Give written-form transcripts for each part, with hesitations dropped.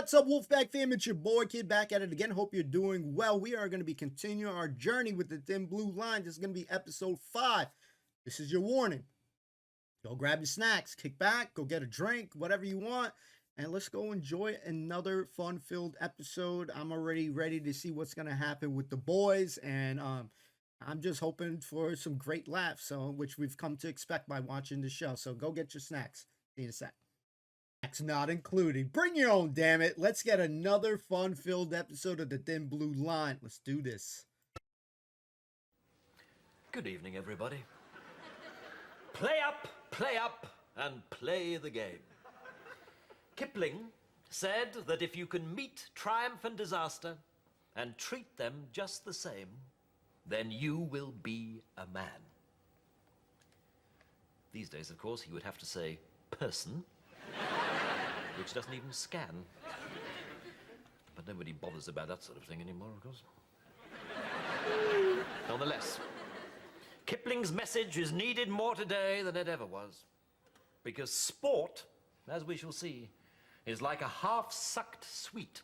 What's up, Wolfpack fam? It's your boy Kid back at it again. Hope you're doing well. We are going to be continuing our journey with the Thin Blue Line. This is going to be episode 5. This is your warning. Go grab your snacks, kick back, go get a drink, whatever you want, and let's go enjoy another fun-filled episode. I'm already ready to see what's going to happen with the boys, and I'm just hoping for some great laughs, which we've come to expect by watching the show. So go get your snacks. See you in a sec. Snacks not included. Bring your own, damn it. Let's get another fun-filled episode of the Thin Blue Line. Let's do this. Good evening, everybody. Play up, and play the game. Kipling said that if you can meet triumph and disaster and treat them just the same, then you will be a man. These days, of course, he would have to say person, which doesn't even scan. But nobody bothers about that sort of thing anymore, of course. Nonetheless, Kipling's message is needed more today than it ever was. Because sport, as we shall see, is like a half-sucked sweet.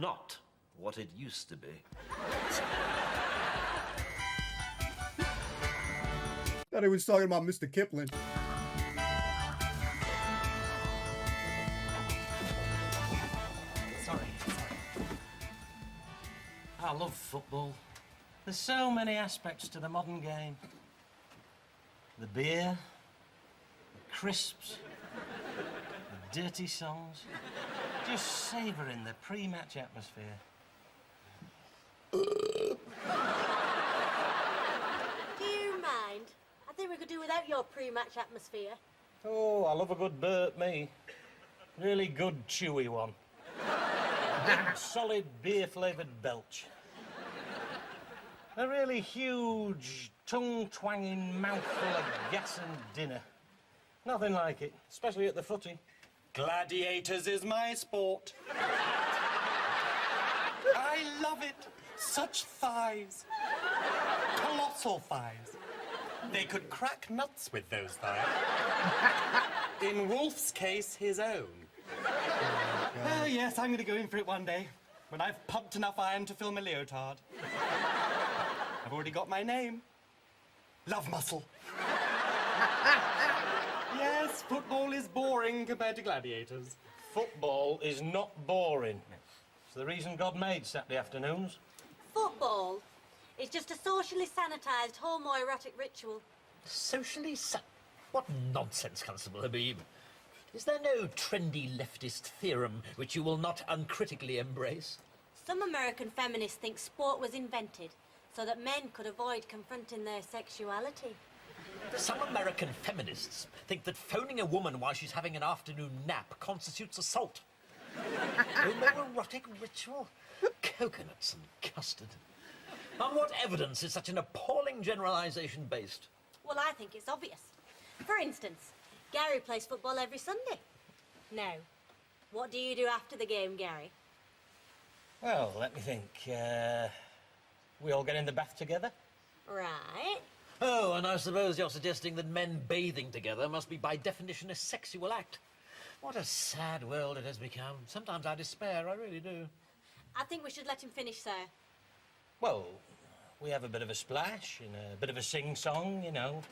Not what it used to be. Thought he was talking about Mr. Kipling. Sorry. I love football. There's so many aspects to the modern game. The beer, the crisps, the dirty songs. Just savouring the pre-match atmosphere. Do you mind? I think we could do without your pre-match atmosphere. Oh, I love a good burp, me. Really good chewy one. Big, solid beer-flavoured belch. A really huge, tongue-twanging mouthful of gas and dinner. Nothing like it, especially at the footy. Gladiators is my sport. I love it. Such thighs. Colossal thighs. They could crack nuts with those thighs. In Wolf's case, his own. Oh, yes, I'm going to go in for it one day, when I've pumped enough iron to fill my leotard. I've already got my name. Love Muscle. Yes, football is boring compared to gladiators. Football is not boring. It's the reason God made Saturday afternoons. Football is just a socially sanitised homoerotic ritual. Socially What nonsense, Constable Habib. Is there no trendy leftist theorem which you will not uncritically embrace? Some American feminists think sport was invented so that men could avoid confronting their sexuality. Some American feminists think that phoning a woman while she's having an afternoon nap constitutes assault. Homoerotic ritual? Coconuts and custard. On what evidence is such an appalling generalisation based? Well, I think it's obvious. For instance, Gary plays football every Sunday. Now, what do you do after the game, Gary? Well, let me think. We all get in the bath together? Right. Oh, and I suppose you're suggesting that men bathing together must be by definition a sexual act. What a sad world it has become. Sometimes I despair, I really do. I think we should let him finish, sir. Well, we have a bit of a splash and a bit of a sing-song, you know.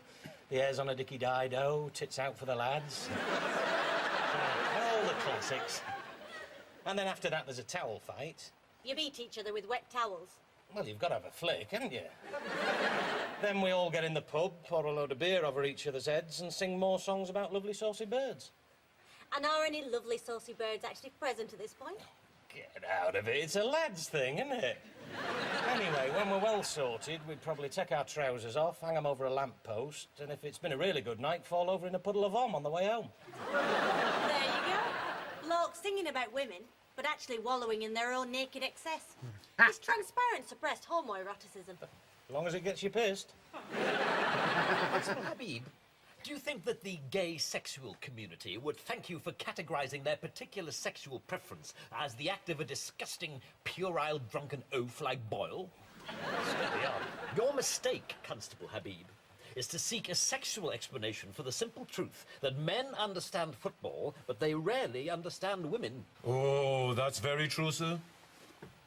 The hair's on a dicky-dido, tits out for the lads. All the classics. And then after that, there's a towel fight. You beat each other with wet towels. Well, you've got to have a flick, haven't you? Then we all get in the pub, pour a load of beer over each other's heads and sing more songs about lovely saucy birds. And are any lovely saucy birds actually present at this point? Get out of it. It's a lad's thing, isn't it? Anyway, when we're well sorted, we'd probably take our trousers off, hang them over a lamppost, and if it's been a really good night, fall over in a puddle of vom on the way home. There you go. Blokes singing about women, but actually wallowing in their own naked excess. It's transparent, suppressed homoeroticism. As long as it gets you pissed. Constable Habib, do you think that the gay sexual community would thank you for categorising their particular sexual preference as the act of a disgusting, puerile, drunken oaf like Boyle? Steady on. Your mistake, Constable Habib. is to seek a sexual explanation for the simple truth that men understand football, but they rarely understand women. Oh, that's very true, sir.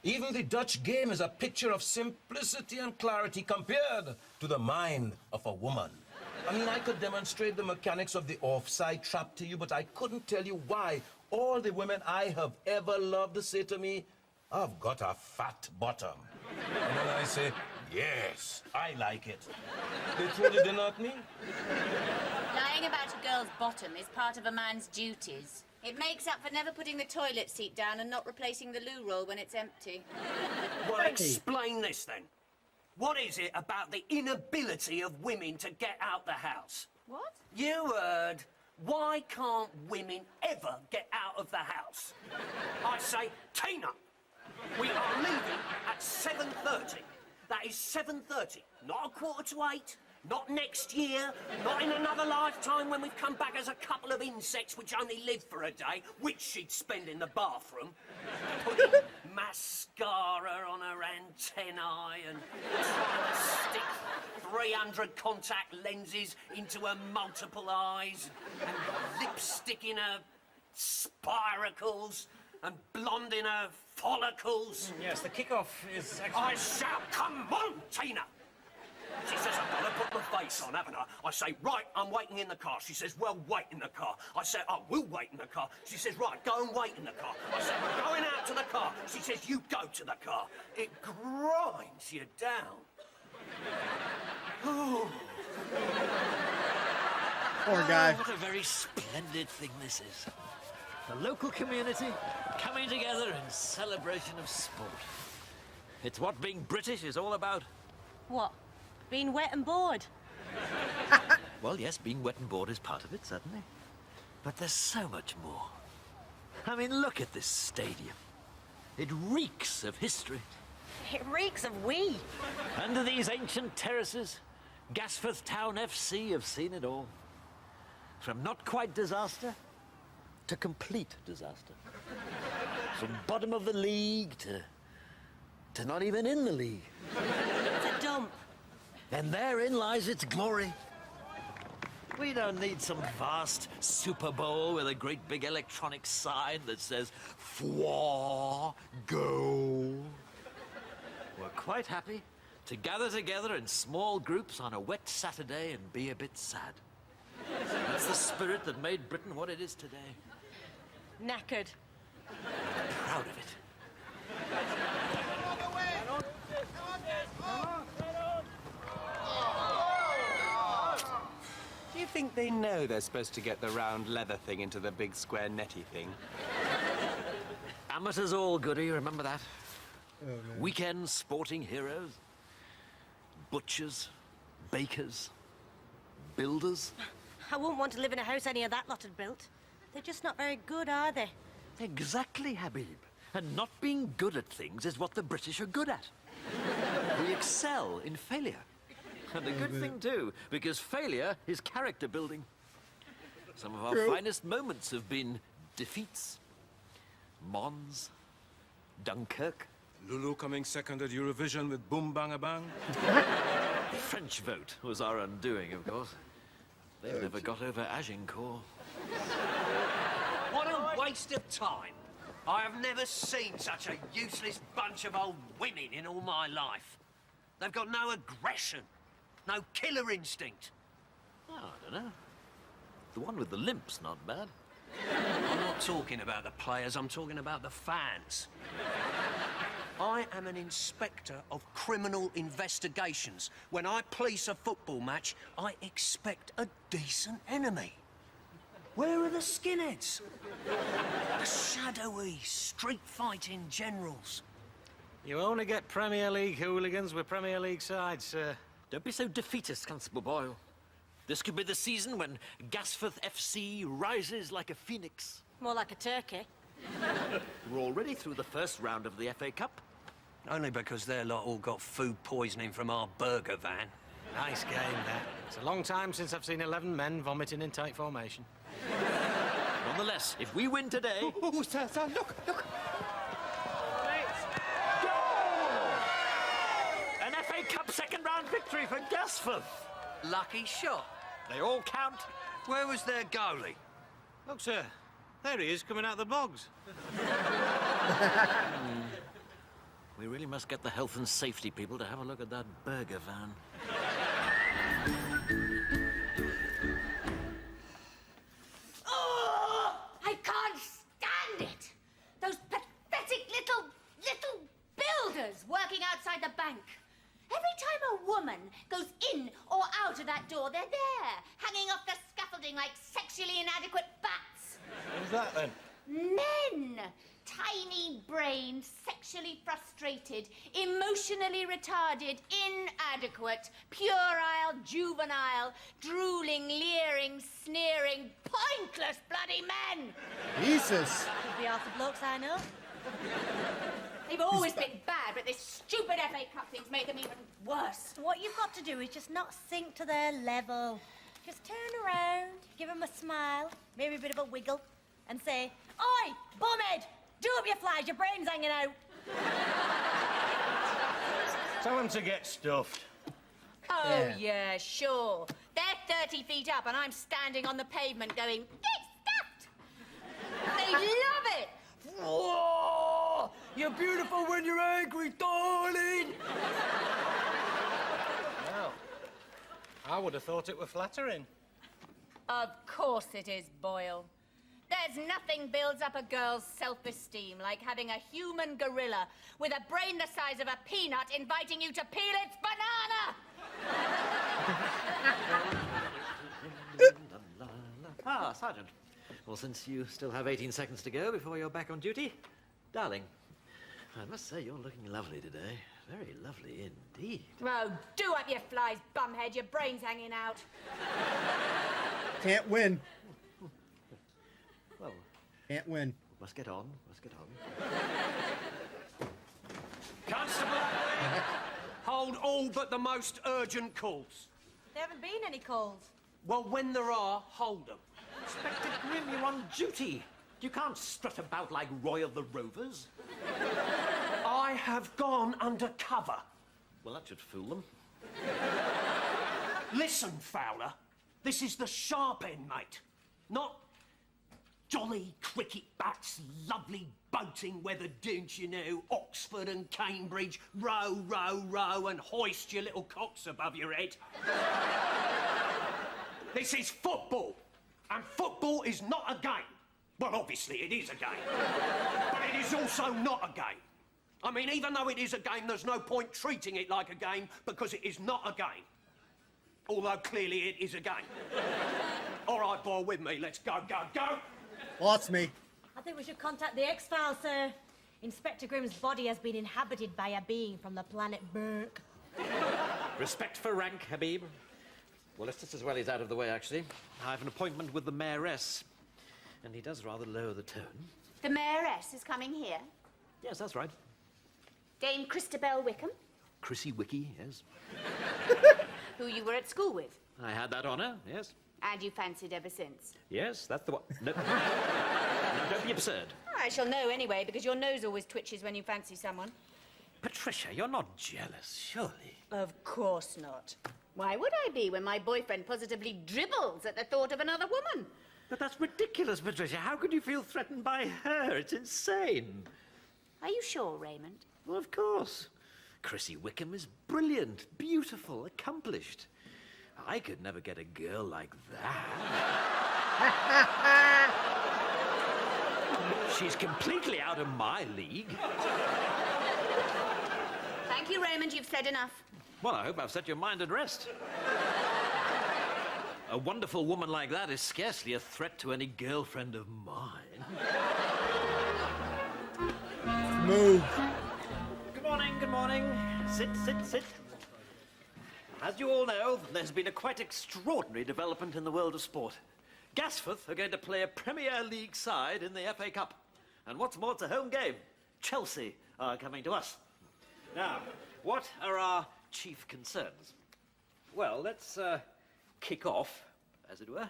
Even the Dutch game is a picture of simplicity and clarity compared to the mind of a woman. I mean, I could demonstrate the mechanics of the offside trap to you, but I couldn't tell you why all the women I have ever loved say to me, I've got a fat bottom. And then I say, yes, I like it. They truly did not me. Lying about a girl's bottom is part of a man's duties. It makes up for never putting the toilet seat down and not replacing the loo roll when it's empty. Well, explain this then. What is it about the inability of women to get out the house? What? You heard. Why can't women ever get out of the house? I say, Tina, we are leaving at 7:30. That is 7:30, not 7:45, not next year, not in another lifetime when we've come back as a couple of insects which only live for a day, which she'd spend in the bathroom, putting mascara on her antennae and trying to stick 300 contact lenses into her multiple eyes and lipstick in her spiracles and blonde in her follicles. Yes, the kickoff is actually... I shout, come on, Tina! She says, I've got to put my face on, haven't I? I say, right, I'm waiting in the car. She says, well, wait in the car. I say, I will wait in the car. She says, right, go and wait in the car. I say, we're going out to the car. She says, you go to the car. It grinds you down. Oh. Poor guy. What a very splendid thing this is. The local community coming together in celebration of sport. It's what being British is all about. What? Being wet and bored? Well, yes, being wet and bored is part of it, certainly. But there's so much more. I mean, look at this stadium. It reeks of history. It reeks of we. Under these ancient terraces, Gasforth Town FC have seen it all. From not quite disaster to complete disaster. From bottom of the league to not even in the league. It's a dump. And therein lies its glory. We don't need some vast Super Bowl with a great big electronic sign that says, "Fwa go." We're quite happy to gather together in small groups on a wet Saturday and be a bit sad. That's the spirit that made Britain what it is today. Knackered. Proud of it. Do you think they know they're supposed to get the round leather thing into the big square netty thing? Amateurs all goody, remember that? Oh, man. Weekend sporting heroes. Butchers, bakers, builders. I wouldn't want to live in a house any of that lot had built. They're just not very good, are they? Exactly, Habib. And not being good at things is what the British are good at. We excel in failure. And a good thing, too, because failure is character building. Some of our finest moments have been defeats. Mons, Dunkirk. Lulu coming second at Eurovision with Boom Bang a Bang. The French vote was our undoing, of course. They never got over Agincourt. What a waste of time. I have never seen such a useless bunch of old women in all my life. They've got no aggression, no killer instinct. Oh, I don't know. The one with the limp's not bad. I'm not talking about the players, I'm talking about the fans. I am an inspector of criminal investigations. When I police a football match, I expect a decent enemy. Where are the skinheads? The shadowy, street-fighting generals. You only get Premier League hooligans with Premier League sides, sir. Don't be so defeatist, Constable Boyle. This could be the season when Gasforth FC rises like a phoenix. More like a turkey. We're already through the first round of the FA Cup. Only because their lot all got food poisoning from our burger van. Nice game, that. It's a long time since I've seen 11 men vomiting in tight formation. Nonetheless, if we win today... Oh, sir, look! An FA Cup second-round victory for Gasforth! Lucky shot. They all count. Where was their goalie? Look, sir. There he is, coming out the bogs. We really must get the health and safety people to have a look at that burger van. Oh, I can't stand it. Those pathetic little builders working outside the bank. Every time a woman goes in or out of that door, they're there, hanging off the scaffolding like sexually inadequate bats. Who's that, then? Men! Tiny brained, sexually frustrated, emotionally retarded, inadequate, puerile, juvenile, drooling, leering, sneering, pointless bloody men! Jesus. Could be half the blokes I know. They've always been bad, but this stupid FA Cup thing's made them even worse. What you've got to do is just not sink to their level. Just turn around, give them a smile, maybe a bit of a wiggle, and say, "Oi, bumhead! Do up your flies, your brain's hanging out." Tell them to get stuffed. Oh, yeah, sure. They're 30 feet up and I'm standing on the pavement going, "Get stuffed!" They love it! Whoa! You're beautiful when you're angry, darling! Well, I would have thought it were flattering. Of course it is, Boyle. There's nothing builds up a girl's self-esteem like having a human gorilla with a brain the size of a peanut inviting you to peel its banana! Ah, Sergeant. Well, since you still have 18 seconds to go before you're back on duty, darling, I must say you're looking lovely today. Very lovely indeed. Oh, do up your flies, bumhead. Your brain's hanging out. Can't win. Well, Can't win. must get on. Must get on. Constable, hold all but the most urgent calls. There haven't been any calls. Well, when there are, hold them. Inspector Grim, you're on duty. You can't strut about like Roy of the Rovers. I have gone undercover. Well, that should fool them. Listen, Fowler, this is the sharp end, mate. Not jolly cricket bats, lovely boating weather dunes, you know, Oxford and Cambridge, row, row, row, and hoist your little cocks above your head. This is football, and football is not a game. Well, obviously it is a game, but it is also not a game. I mean, even though it is a game, there's no point treating it like a game because it is not a game. Although clearly it is a game. All right, boy, with me. Let's go, go, go. Lost me. I think we should contact the X-Files, sir. Inspector Grimm's body has been inhabited by a being from the planet Burke. Respect for rank, Habib. Well, it's just as well he's out of the way, actually. I have an appointment with the mayoress, and he does rather lower the tone. The mayoress is coming here. Yes, that's right. Dame Christabel Wickham, Chrissy Wiki, yes. who you were at school with. I had that honour, yes. And you fancied ever since. Yes, that's the one. No. No, don't be absurd. I shall know anyway, because your nose always twitches when you fancy someone. Patricia, you're not jealous, surely. Of course not. Why would I be when my boyfriend positively dribbles at the thought of another woman? But that's ridiculous, Patricia. How could you feel threatened by her? It's insane. Are you sure, Raymond? Well, of course. Chrissy Wickham is brilliant, beautiful, accomplished. I could never get a girl like that. She's completely out of my league. Thank you, Raymond. You've said enough. Well, I hope I've set your mind at rest. A wonderful woman like that is scarcely a threat to any girlfriend of mine. Move. Good morning, good morning. Sit, sit, sit. As you all know, there's been a quite extraordinary development in the world of sport. Gasforth are going to play a Premier League side in the FA Cup. And what's more, it's a home game. Chelsea are coming to us. Now, what are our chief concerns? Well, let's kick off, as it were.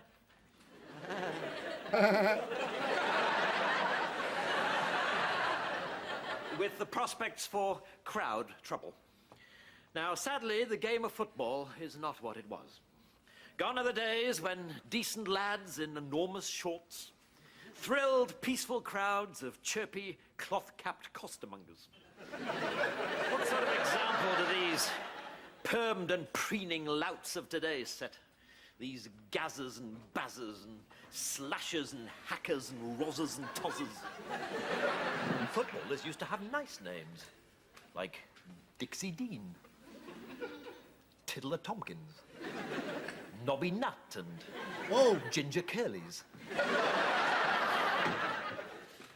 With the prospects for crowd trouble. Now, sadly, the game of football is not what it was. Gone are the days when decent lads in enormous shorts thrilled peaceful crowds of chirpy, cloth-capped costermongers. What sort of example do these permed and preening louts of today set? These gazzers and bazzers and slashers and hackers and rozzers and tozzers. Footballers used to have nice names, like Dixie Dean, Tiddler Tompkins, Nobby Nut and Ginger Curlies.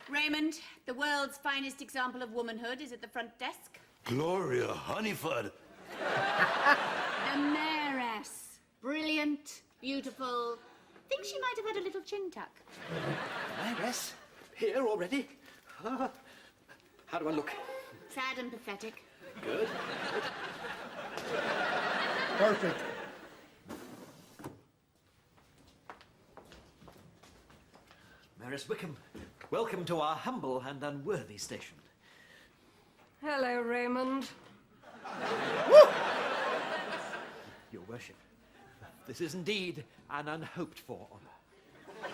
Raymond, the world's finest example of womanhood is at the front desk. Gloria Honeyford. The mayoress. Brilliant, beautiful. Think she might have had a little chin tuck. Mayoress? Here already? How do I look? Sad and pathetic. Good. Perfect. Mayoress Wickham, welcome to our humble and unworthy station. Hello, Raymond. Your worship, this is indeed an unhoped-for honour.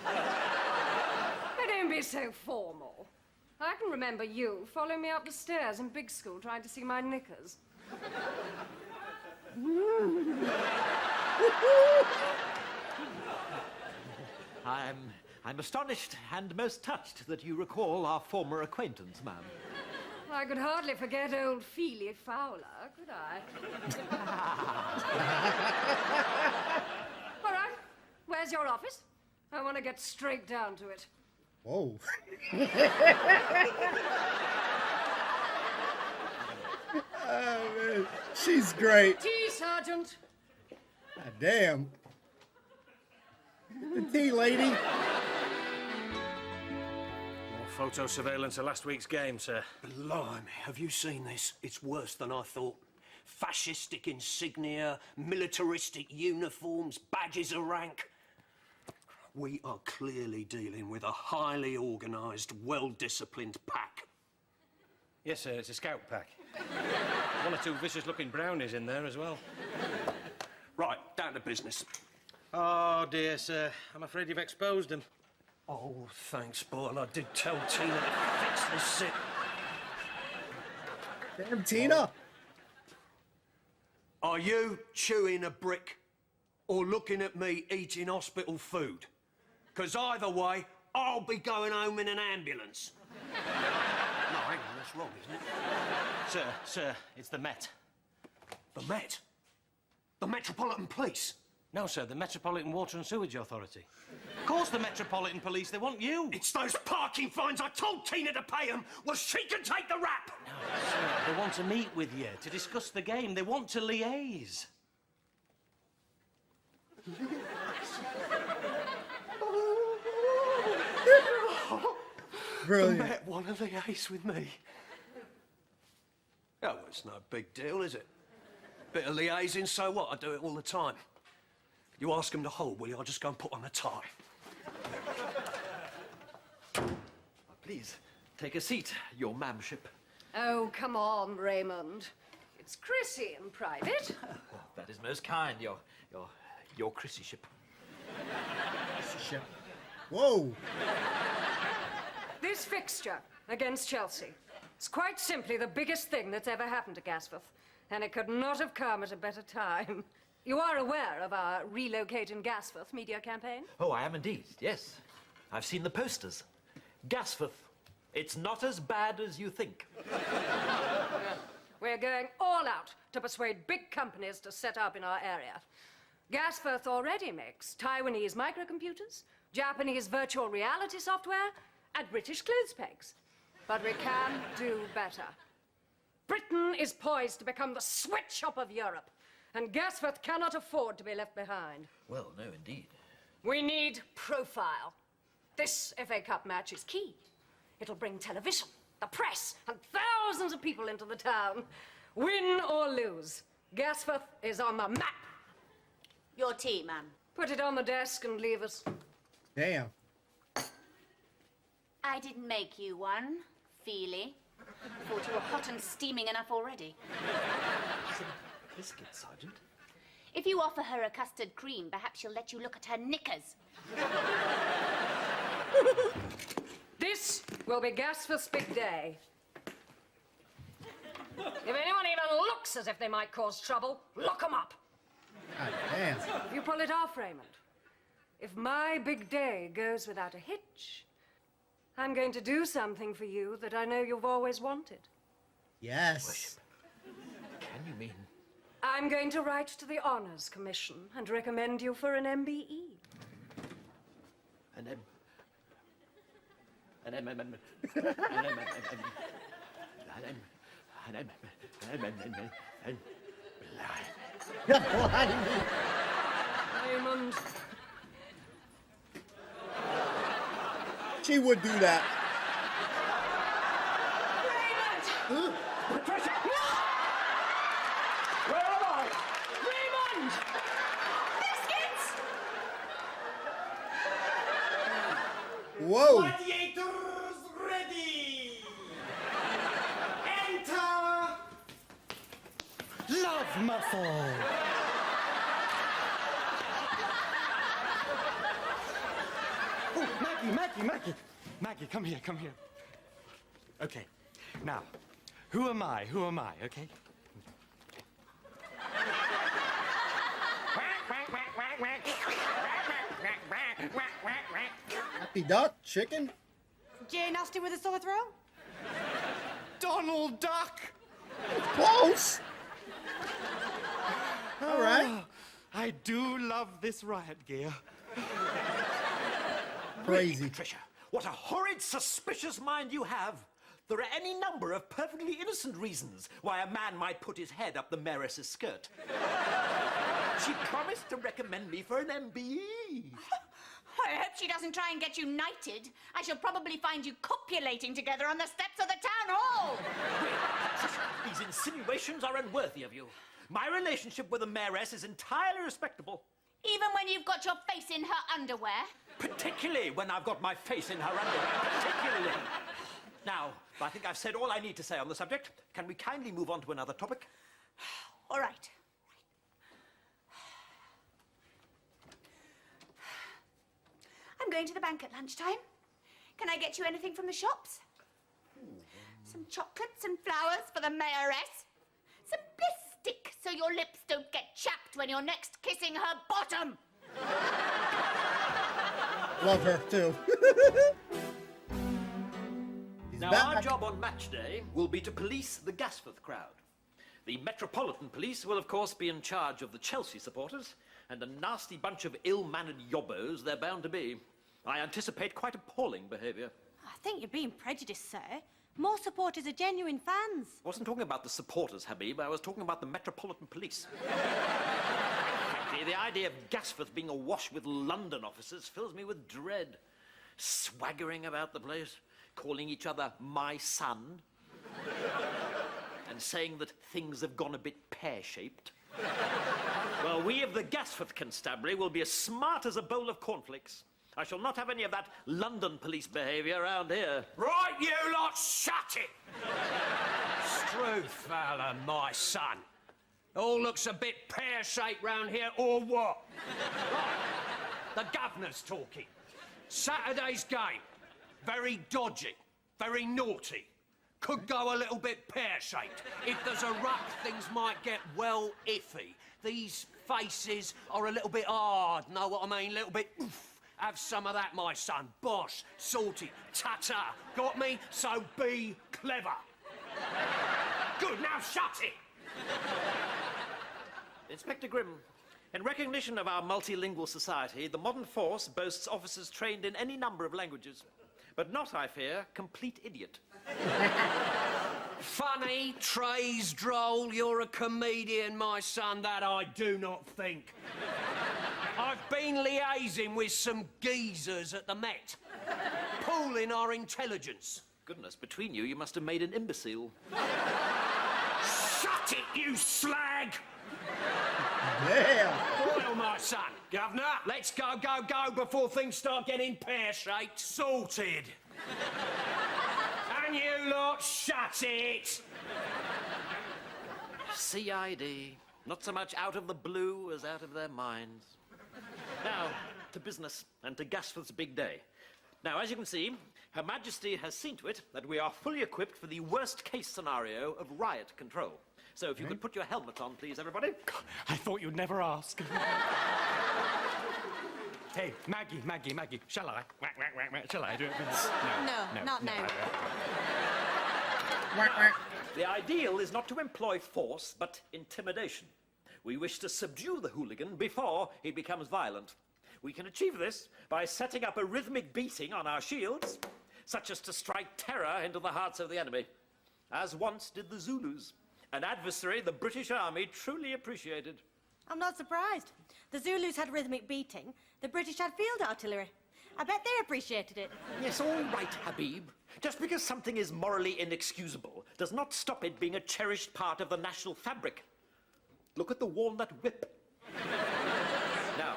Now, don't be so formal. I can remember you following me up the stairs in big school trying to see my knickers. I'm astonished and most touched that you recall our former acquaintance, ma'am. I could hardly forget old Feely Fowler, could I? All right, where's your office? I want to get straight down to it. Whoa. Oh, man. She's great. Tea, Sergeant. God damn. The tea lady. More photo surveillance of last week's game, sir. Blimey, have you seen this? It's worse than I thought. Fascistic insignia, militaristic uniforms, badges of rank. We are clearly dealing with a highly organised, well-disciplined pack. Yes, sir, it's a scout pack. One or two vicious-looking brownies in there as well. Right, down to business. Oh, dear, sir. I'm afraid you've exposed them. Oh, thanks, Boyle. I did tell Tina to fix this sick. Damn, Tina. Are you chewing a brick or looking at me eating hospital food? Because either way, I'll be going home in an ambulance. No, hang on, that's wrong, isn't it? Sir, it's the Met. The Met? The Metropolitan Police? No, sir, the Metropolitan Water and Sewage Authority. Of course, the Metropolitan Police, they want you. It's those parking fines. I told Tina to pay them. Well, she can take the rap. No, sir, they want to meet with you, to discuss the game. They want to liaise. Brilliant. The Met want to liaise with me. Oh, well, it's no big deal, is it? Bit of liaising, so what? I do it all the time. You ask them to hold, will you? I'll just go and put on a tie. Please, take a seat, your ma'amship. Oh, come on, Raymond. It's Chrissy in private. That is most kind, your Chrissyship. Whoa. This fixture against Chelsea is quite simply the biggest thing that's ever happened to Gasforth, and it could not have come at a better time. You are aware of our Relocate in Gasforth media campaign? Oh, I am indeed, yes. I've seen the posters. Gasforth, it's not as bad as you think. We're going all out to persuade big companies to set up in our area. Gasforth already makes Taiwanese microcomputers, Japanese virtual reality software, and British clothes pegs. But we can do better. Britain is poised to become the sweatshop of Europe, and Gasforth cannot afford to be left behind. Well, no, indeed. We need profile. This FA Cup match is key. It'll bring television, the press, and thousands of people into the town. Win or lose, Gasforth is on the map. Your tea, ma'am. Put it on the desk and leave us. Damn. I didn't make you one, Feely. Thought you were hot and steaming enough already. Biscuit, Sergeant. If If you offer her a custard cream, perhaps she'll let you look at her knickers. This will be Gasforth's big day. If anyone even looks as if they might cause trouble, lock 'em up. God damn. If you pull it off, Raymond, if my big day goes without a hitch, I'm going to do something for you that I know you've always wanted. Yes. Can you mean? I'm going to write to the Honours Commission and recommend you for an MBE. An M. Raymond, She would do that. Patricia! No! Where am I? Raymond! Biscuits! Whoa. Gladiators ready! Enter! Love muscle! Oh, Maggie, come here. Okay, now, who am I, okay? Happy duck? Chicken? Jay Nasty with a sore throat? Donald Duck! Close. All right. Oh, I do love this riot gear. Crazy. Patricia, what a horrid, suspicious mind you have. There are any number of perfectly innocent reasons why a man might put his head up the mayoress's skirt. She promised to recommend me for an MBE. I hope she doesn't try and get you knighted. I shall probably find you copulating together on the steps of the town hall. These insinuations are unworthy of you. My relationship with the mayoress is entirely respectable. Even when you've got your face in her underwear. Particularly when I've got my face in her underwear. Particularly. Now, I think I've said all I need to say on the subject. Can we kindly move on to another topic? All right. I'm going to the bank at lunchtime. Can I get you anything from the shops? Some chocolates and flowers for the mayoress. Some bliss stick so your lips don't get chapped when you're next kissing her bottom. Love her, too. He's Now, back. our job on match day will be to police the Gasforth crowd. The Metropolitan Police will, of course, be in charge of the Chelsea supporters, and a nasty bunch of ill-mannered yobbos they're bound to be. I anticipate quite appalling behaviour. I think you're being prejudiced, sir. More supporters are genuine fans. I wasn't talking about the supporters, Habib. I was talking about the Metropolitan Police. Frankly, the idea of Gasforth being awash with London officers fills me with dread. Swaggering about the place, calling each other my son, and saying that things have gone a bit pear-shaped. Well, we of the Gasforth Constabulary will be as smart as a bowl of cornflakes. I shall not have any of that London police behaviour around here. Right, you lot, shut it! Strewfella, my son. All looks a bit pear-shaped round here, or what? Right, the governor's talking. Saturday's game. Very dodgy, very naughty. Could go a little bit pear-shaped. If there's a ruck, things might get well iffy. These faces are a little bit hard, know what I mean? A little bit oof. Have some of that, my son. Bosh, salty, ta-ta. Got me? So be clever. Good, now shut it! Inspector Grimm, in recognition of our multilingual society, the modern force boasts officers trained in any number of languages. But not, I fear, complete idiot. Funny, trays, droll, you're a comedian, my son, that I do not think. I've been liaising with some geezers at the Met, pooling our intelligence. Goodness, between you, you must have made an imbecile. Shut it, you slag! Damn. Well, my son, Governor, let's go before things start getting pear-shaped. Sorted. And you lot, shut it! CID, Not so much out of the blue as out of their minds. Now, to business and to Gasforth's big day. Now, as you can see, Her Majesty has seen to it that we are fully equipped for the worst-case scenario of riot control. So if you could put your helmet on, please, everybody. I thought you'd never ask. Hey, Maggie, shall I? Shall I do it? No, not now. The ideal is not to employ force, but intimidation. We wish to subdue the hooligan before he becomes violent. We can achieve this by setting up a rhythmic beating on our shields, such as to strike terror into the hearts of the enemy, as once did the Zulus, an adversary the British Army truly appreciated. I'm not surprised. The Zulus had rhythmic beating. The British had field artillery. I bet they appreciated it. Yes, all right, Habib. Just because something is morally inexcusable does not stop it being a cherished part of the national fabric. Look at the walnut whip. Now,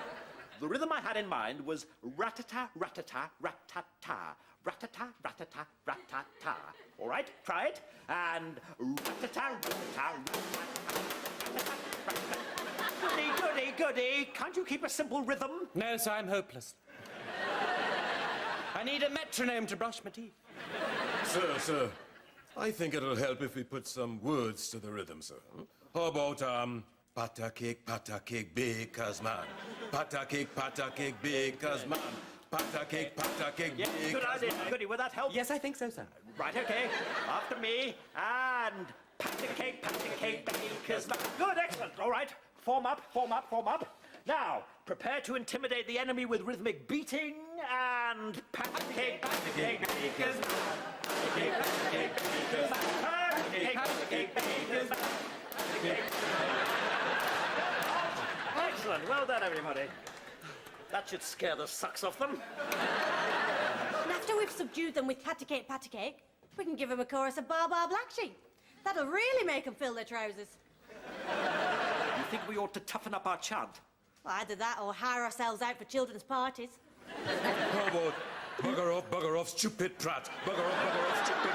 the rhythm I had in mind was rat-ta, rat-ta, rat-ta-ta, rat-ta, rat-ta, rat-ta-ta. All right, try it. And rat-ta, rat-ta, rat-ta. Goody. Can't you keep a simple rhythm? No, sir, I'm hopeless. I need a metronome to brush my teeth. Sir, I think it'll help if we put some words to the rhythm, sir. How about, pata cake, baker's man. Pata cake, baker's man. Pata cake, Yes, baker's good idea. man. Goody, will that help? Yes, I think so, sir. Right, okay. After me. And pata cake, baker's man. Good, excellent. All right. Form up. Now, prepare to intimidate the enemy with rhythmic beating and pata cake, baker's man. Excellent. Well done, everybody. That should scare the sucks off them. And after we've subdued them with patty cake, we can give them a chorus of Bar Bar Black Sheep. That'll really make them fill their trousers. You think we ought to toughen up our chant? Well, either that or hire ourselves out for children's parties. How about bugger off, stupid prat. Bugger off, stupid.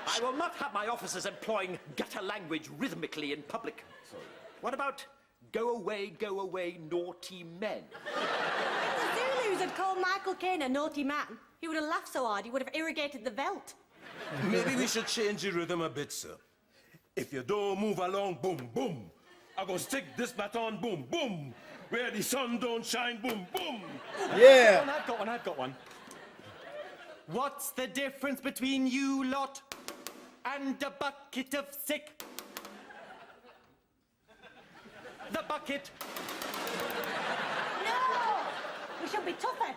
I will not have my officers employing gutter language rhythmically in public. Sorry. What about go away, naughty men? If the Zulus had called Michael Caine a naughty man, he would have laughed so hard he would have irrigated the veldt. Maybe we should change the rhythm a bit, sir. If you don't move along, boom, boom. I go stick this baton, boom, boom. Where the sun don't shine, boom, boom. Yeah. I've got one. What's the difference between you lot and a bucket of sick? The bucket. No! We should be tougher.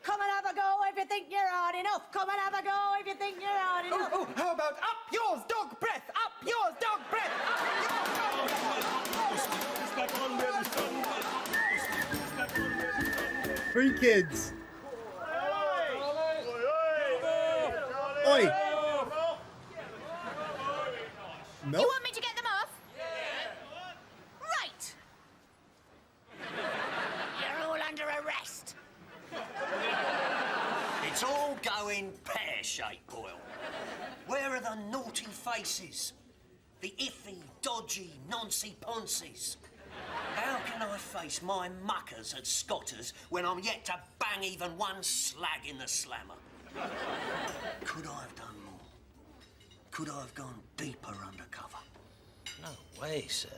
Come and have a go if you think you're hard enough. Come and have a go if you think you're hard enough. Oh, how about up yours, dog breath? Up yours, dog breath. Up yours, dog breath. Free kids. Oi. No. You want me to get them off? Right. You're all under arrest. It's all going pear-shaped, Boyle. Where are the naughty faces? The iffy, dodgy, noncy-poncies? How can I face my muckers at Scotters when I'm yet to bang even one slag in the slammer? Could I have done more? Could I have gone deeper undercover? No way, sir.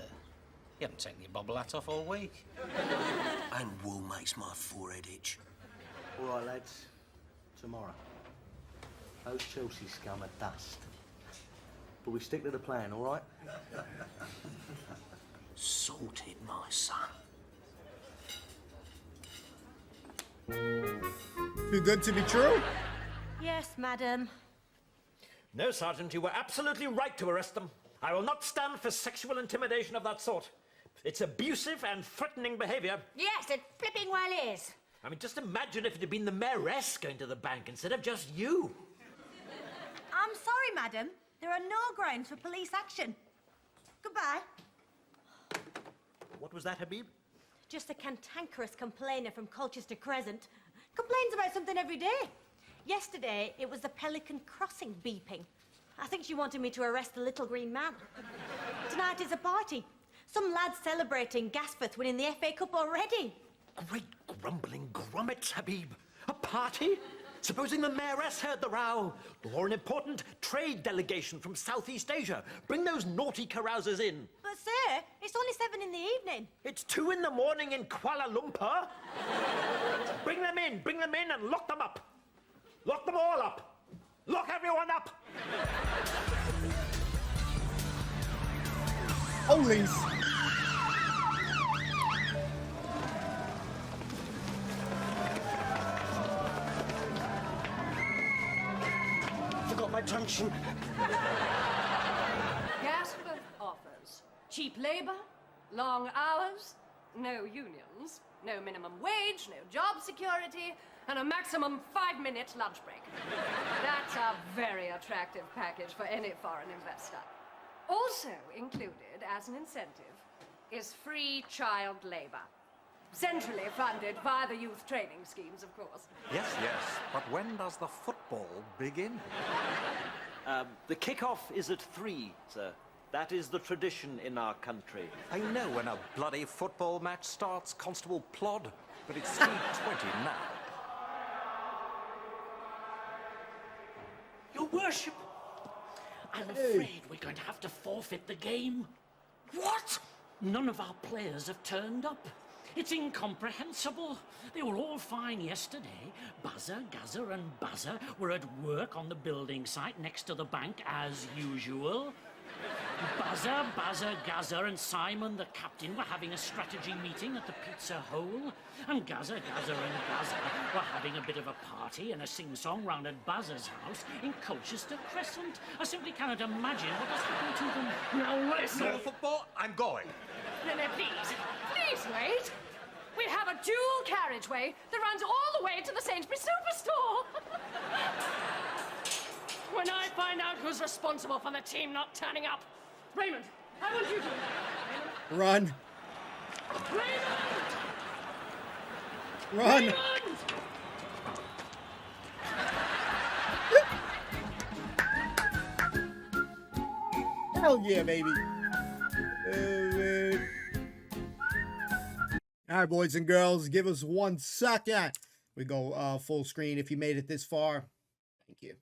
You haven't taken your bobble hat off all week. And wool makes my forehead itch. All right, lads. Tomorrow. Those Chelsea scum are dust. But we stick to the plan, all right? Sorted, my son. Too good to be true? Yes, madam. No, Sergeant, you were absolutely right to arrest them. I will not stand for sexual intimidation of that sort. It's abusive and threatening behaviour. Yes, it flipping well is. I mean, just imagine if it had been the mayoress going to the bank instead of just you. I'm sorry, madam. There are no grounds for police action. Goodbye. What was that, Habib? Just a cantankerous complainer from Colchester Crescent. Complains about something every day. Yesterday, it was the Pelican Crossing beeping. I think she wanted me to arrest the little green man. Tonight is a party. Some lads celebrating Gasforth winning the FA Cup already. Great grumbling grummets, Habib. A party? Supposing the mayoress heard the row, or an important trade delegation from Southeast Asia. Bring those naughty carousers in. But, sir, it's only 7 in the evening. It's 2 in the morning in Kuala Lumpur. Bring them in and lock them up. Lock them all up. Lock everyone up. Police. Forgot my truncheon. Gasforth offers cheap labor, long hours, no unions, no minimum wage, no job security, and a maximum 5-minute lunch break. That's a very attractive package for any foreign investor. Also included as an incentive is free child labor. Centrally funded by the youth training schemes, of course. Yes, but when does the football begin? The kick-off is at 3, sir. That is the tradition in our country. I know when a bloody football match starts, Constable Plod, but it's 3:20 now. Your worship, I'm afraid we're going to have to forfeit the game. What? None of our players have turned up. It's incomprehensible. They were all fine yesterday. Buzzer, Gazza and Buzzer were at work on the building site next to the bank as usual. Buzzer, Gazza and Simon, the captain, were having a strategy meeting at the Pizza Hole. And Gazza and Gazza were having a bit of a party and a sing-song round at Buzzer's house in Colchester Crescent. I simply cannot imagine what has happened to them. Now listen. No football, I'm going. No, please wait. We have a dual carriageway that runs all the way to the Sainsbury's Superstore. When I find out who's responsible for the team not turning up, Raymond, I want you to... Run. Raymond! Run. Raymond! Hell yeah, baby. Man. All right, boys and girls, give us 1 second. We go full screen if you made it this far. Thank you.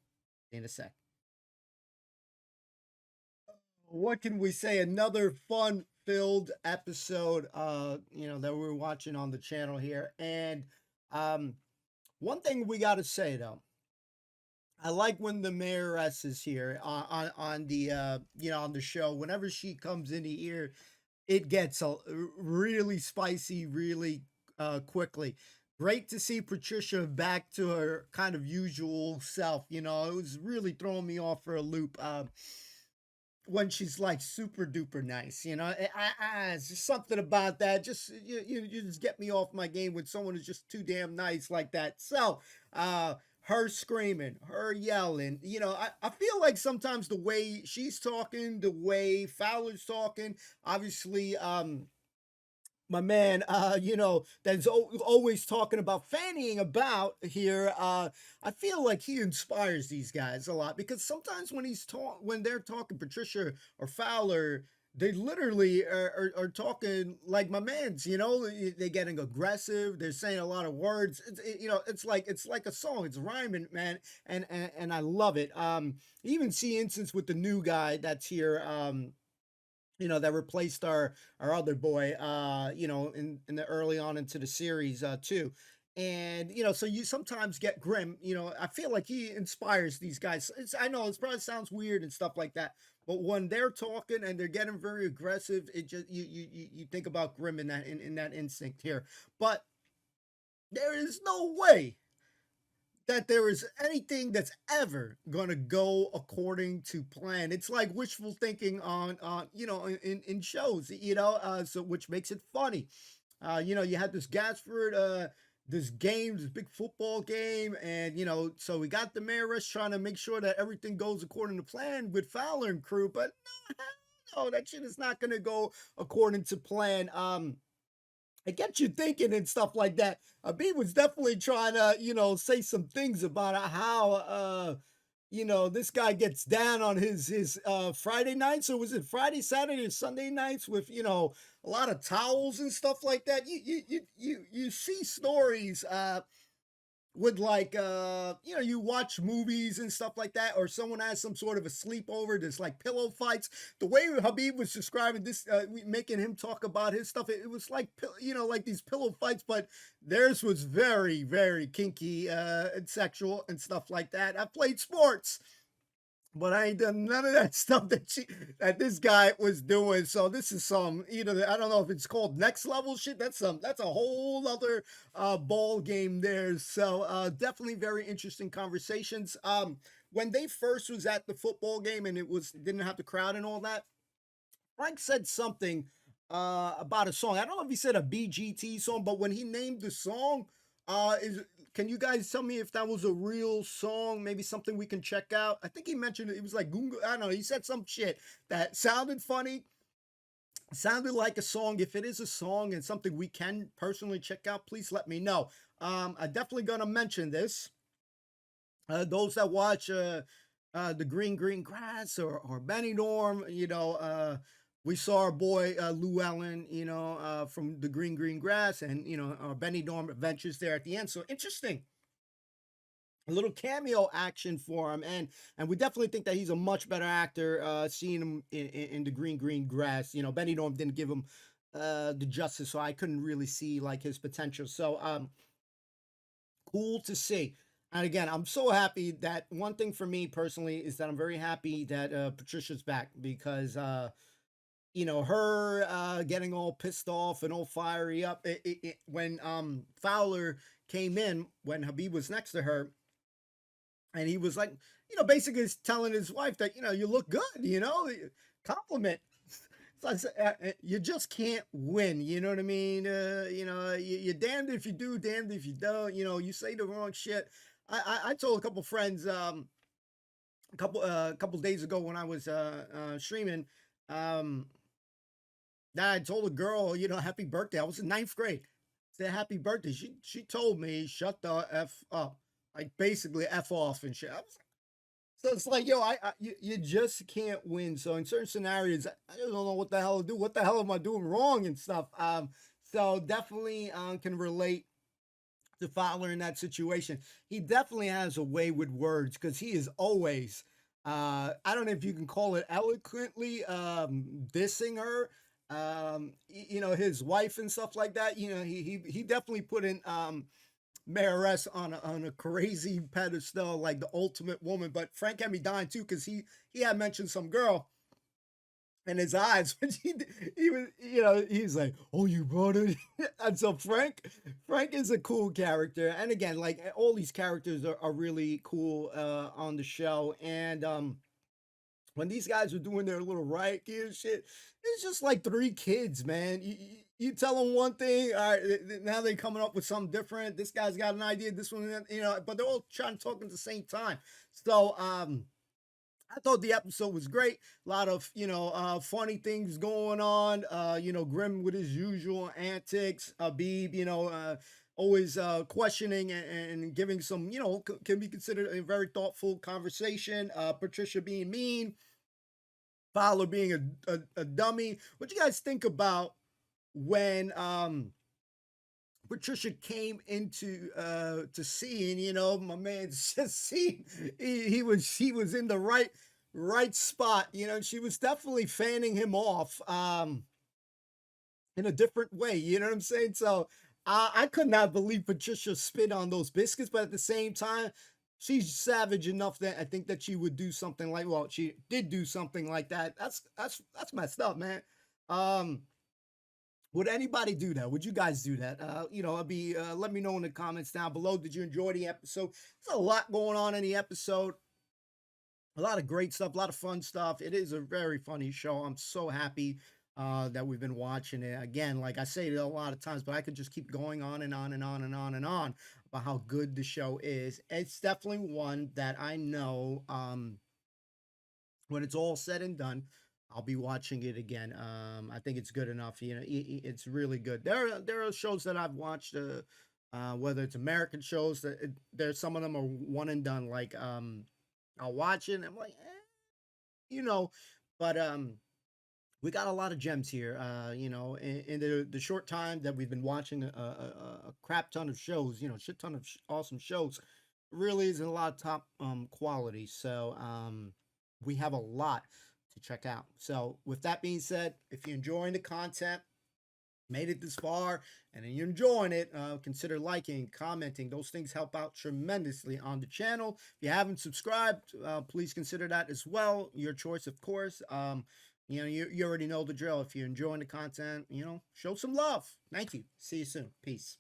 In a sec. What can we say? Another fun-filled episode, that we're watching on the channel here. And one thing we got to say, though, I like when the mayoress is here on the show. Whenever she comes in here, it gets really spicy really quickly. Great to see Patricia back to her kind of usual self. It was really throwing me off for a loop when she's like super duper nice. It's just something about that. Just you just get me off my game when someone is just too damn nice like that. So her screaming, her yelling, I feel like sometimes the way she's talking, the way Fowler's talking, obviously my man, that's always talking about fannying about here. I feel like he inspires these guys a lot, because sometimes when they're talking, Patricia or Fowler, they literally are talking like my mans. They're getting aggressive. They're saying a lot of words. It's like a song. It's rhyming, man, and I love it. You even see instance with the new guy that's here. That replaced our other boy, in the early on into the series, too. And, so you sometimes get Grim, I feel like he inspires these guys. I know it probably sounds weird and stuff like that, but when they're talking and they're getting very aggressive, it just, you think about Grim in that instinct here. But there is no way that there is anything that's ever gonna go according to plan. It's like wishful thinking on in shows, so which makes it funny. You had this Gasford, this big football game, and so we got the mayoress trying to make sure that everything goes according to plan with Fowler and crew, but no, that shit is not gonna go according to plan. It gets you thinking and stuff like that. Abid was definitely trying to, say some things about how, this guy gets down on his Friday nights, or was it Friday, Saturday, or Sunday nights with a lot of towels and stuff like that. You see stories with like you watch movies and stuff like that, or someone has some sort of a sleepover. There's like pillow fights. The way Habib was describing this, making him talk about his stuff, it was like like these pillow fights, but theirs was very, very kinky and sexual and stuff like that. I played sports, but I ain't done none of that stuff that this guy was doing. So this is some, I don't know if it's called next level shit. That's a whole other ball game there. So definitely very interesting conversations. When they first was at the football game and didn't have the crowd and all that, Frank said something about a song. I don't know if he said a BGT song, but when he named the song, can you guys tell me if that was a real song? Maybe something we can check out. I think he mentioned it. It was like Gunga. I don't know. He said some shit that sounded funny, sounded like a song. If it is a song and something we can personally check out, please let me know. I'm definitely gonna mention this. Those that watch the Green Grass or Benny Norm, we saw our boy Lou Allen, from the Green Grass, and Benny Norm adventures there at the end. So interesting, a little cameo action for him, and we definitely think that he's a much better actor. Seeing him in the Green Grass, Benny Norm didn't give him the justice, so I couldn't really see like his potential. So cool to see. And again, I'm so happy that one thing for me personally is that I'm very happy that Patricia's back, because her getting all pissed off and all fiery up when Fowler came in, when Habib was next to her, and he was like, basically telling his wife that, you look good, compliment. So I said, you just can't win, you know what I mean? You're damned if you do, damned if you don't. You say the wrong shit. I told a couple friends a couple days ago when I was streaming, that I told a girl, happy birthday. I was in ninth grade. Said happy birthday. She told me shut the f up, like basically f off and shit. So it's like, yo, you just can't win. So in certain scenarios, I just don't know what the hell to do. What the hell am I doing wrong and stuff? So definitely can relate to Fowler in that situation. He definitely has a way with words, because he is always, I don't know if you can call it eloquently, dissing her, his wife and stuff like that. He definitely put in Mayoress on a crazy pedestal, like the ultimate woman. But Frank had me dying too, because he had mentioned some girl in his eyes, when he was, he's like, oh, you brought it. And so Frank is a cool character. And again, like all these characters are really cool on the show. And when these guys were doing their little riot gear shit, it's just like three kids, man. You tell them one thing, all right, now they're coming up with something different. This guy's got an idea, this one, but they're all trying to talk at the same time. So I thought the episode was great. A lot of, funny things going on. Grim with his usual antics. Habib, always questioning and giving some, can be considered a very thoughtful conversation. Patricia being mean. Fowler being a dummy. What do you guys think about when Patricia came into to seeing, my man's just seeing he was in the right spot, she was definitely fanning him off in a different way, you know what I'm saying? So I could not believe Patricia spit on those biscuits, but at the same time, she's savage enough that I think that she would do something like, well, she did do something like that. That's messed up, man. Would anybody do that? Would you guys do that? I'll be, let me know in the comments down below. Did you enjoy the episode? There's a lot going on in the episode. A lot of great stuff, a lot of fun stuff. It is a very funny show. I'm so happy that we've been watching it. Again, like I say it a lot of times, but I could just keep going on and on and on and on and on about how good the show is. It's definitely one that I know when it's all said and done, I'll be watching it again. I think it's good enough. It's really good. There are shows that I've watched, whether it's American shows, there's some of them are one and done, like I'll watch it and I'm like, you know, but we got a lot of gems here. You know, in the short time that we've been watching a crap ton of shows, you know, shit ton of awesome shows, really is a lot of top quality. So we have a lot to check out. So with that being said, if you're enjoying the content, made it this far and you're enjoying it, consider liking, commenting. Those things help out tremendously on the channel. If you haven't subscribed, please consider that as well. Your choice, of course. You know, you already know the drill. If you're enjoying the content, you know, show some love. Thank you. See you soon. Peace.